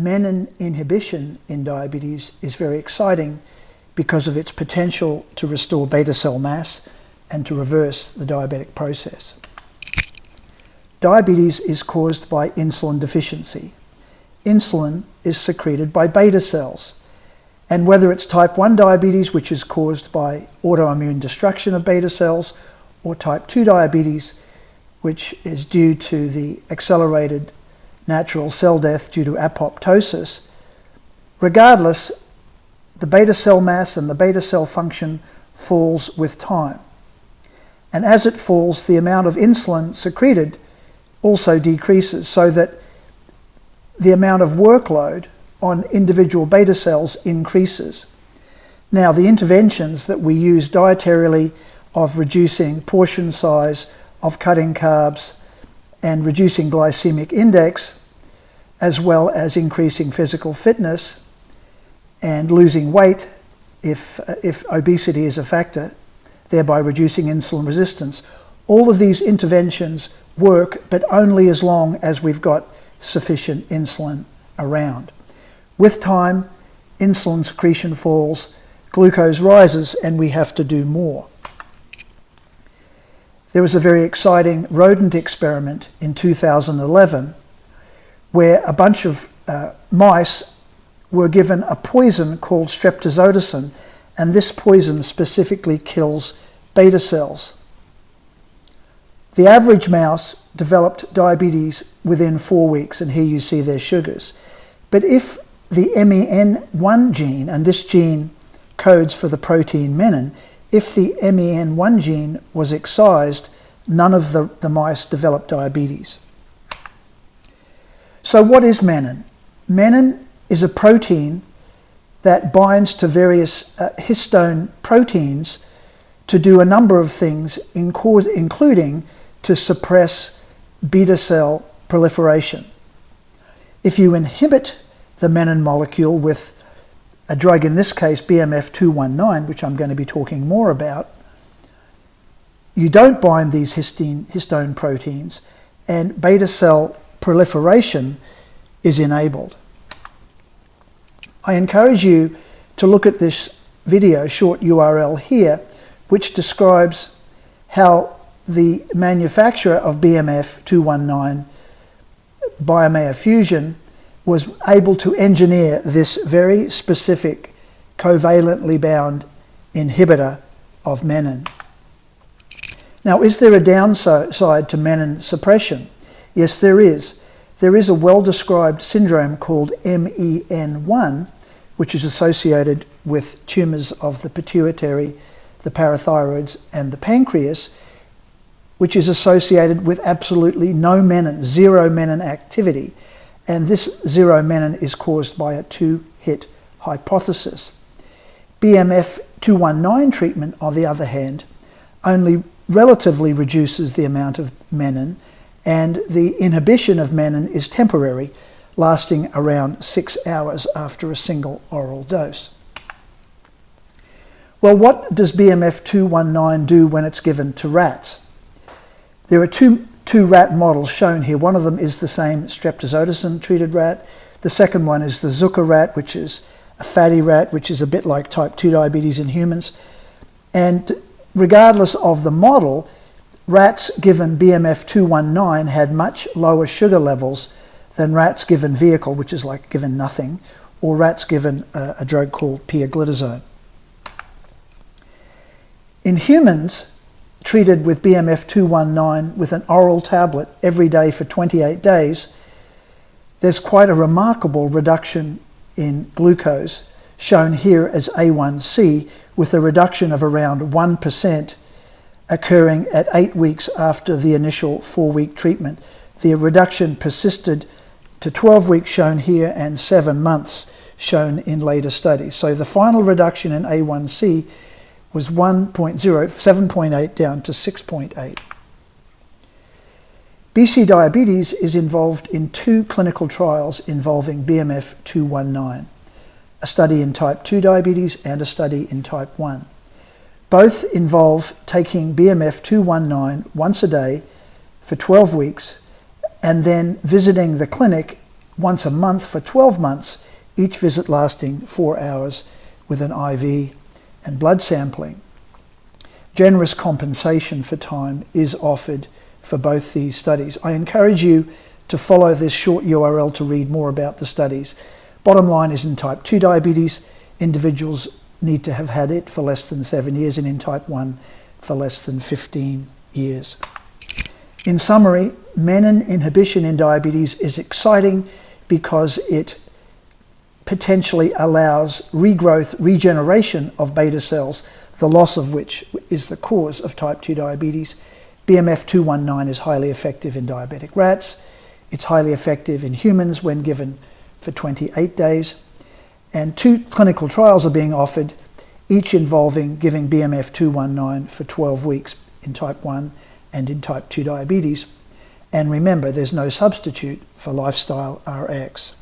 Menin inhibition in diabetes is very exciting because of its potential to restore beta cell mass and to reverse the diabetic process. Diabetes is caused by insulin deficiency. Insulin is secreted by beta cells, and whether it's type 1 diabetes, which is caused by autoimmune destruction of beta cells, or type 2 diabetes, which is due to the accelerated natural cell death due to apoptosis, regardless, the beta cell mass and the beta cell function falls with time. And as it falls, the amount of insulin secreted also decreases, so that the amount of workload on individual beta cells increases. Now, the interventions that we use dietarily of reducing portion size, of cutting carbs, and reducing glycemic index, as well as increasing physical fitness and losing weight if obesity is a factor, thereby reducing insulin resistance. All of these interventions work, but only as long as we've got sufficient insulin around. With time, insulin secretion falls, glucose rises, and we have to do more. There was a very exciting rodent experiment in 2011 where a bunch of mice were given a poison called streptozotocin, and this poison specifically kills beta cells. The average mouse developed diabetes within 4 weeks, and here you see their sugars. But if the MEN1 gene, and this gene codes for the protein menin, if the MEN1 gene was excised, none of the mice developed diabetes. So what is menin? Menin is a protein that binds to various histone proteins to do a number of things, including to suppress beta cell proliferation. If you inhibit the menin molecule with a drug, in this case BMF-219, which I'm going to be talking more about, you don't bind these histone proteins, and beta cell proliferation is enabled. I encourage you to look at this video, short URL here, which describes how the manufacturer of BMF-219, Biomeya Fusion, was able to engineer this very specific covalently bound inhibitor of menin. Now, is there a downside to menin suppression? Yes, there is. There is a well-described syndrome called MEN1, which is associated with tumors of the pituitary, the parathyroids, and the pancreas, which is associated with absolutely no menin, zero menin activity. And this zero menin is caused by a two-hit hypothesis. BMF-219 treatment, on the other hand, only relatively reduces the amount of menin, and the inhibition of menin is temporary, lasting around 6 hours after a single oral dose. Well, what does BMF-219 do when it's given to rats? There are two rat models shown here. One of them is the same streptozotocin treated rat. The second one is the Zucker rat, which is a fatty rat, which is a bit like type 2 diabetes in humans. And regardless of the model, rats given BMF-219 had much lower sugar levels than rats given vehicle, which is like given nothing, or rats given a drug called pioglitazone. In humans treated with BMF-219 with an oral tablet every day for 28 days, there's quite a remarkable reduction in glucose, shown here as A1C, with a reduction of around 1% occurring at 8 weeks after the initial 4-week treatment. The reduction persisted to 12 weeks, shown here, and 7 months, shown in later studies. So the final reduction in A1C was 7.8 down to 6.8. BC Diabetes is involved in 2 clinical trials involving BMF-219, a study in type 2 diabetes and a study in type 1. Both involve taking BMF-219 once a day for 12 weeks and then visiting the clinic once a month for 12 months, each visit lasting 4 hours with an IV and blood sampling. Generous compensation for time is offered for both these studies. I encourage you to follow this short URL to read more about the studies. Bottom line is, in type 2 diabetes, individuals need to have had it for less than 7 years, and in type 1 for less than 15 years. In summary, menin inhibition in diabetes is exciting because it potentially allows regrowth, regeneration of beta cells, the loss of which is the cause of type 2 diabetes. BMF-219 is highly effective in diabetic rats. It's highly effective in humans when given for 28 days. And 2 clinical trials are being offered, each involving giving BMF-219 for 12 weeks in type 1 and in type 2 diabetes. And remember, there's no substitute for lifestyle RX.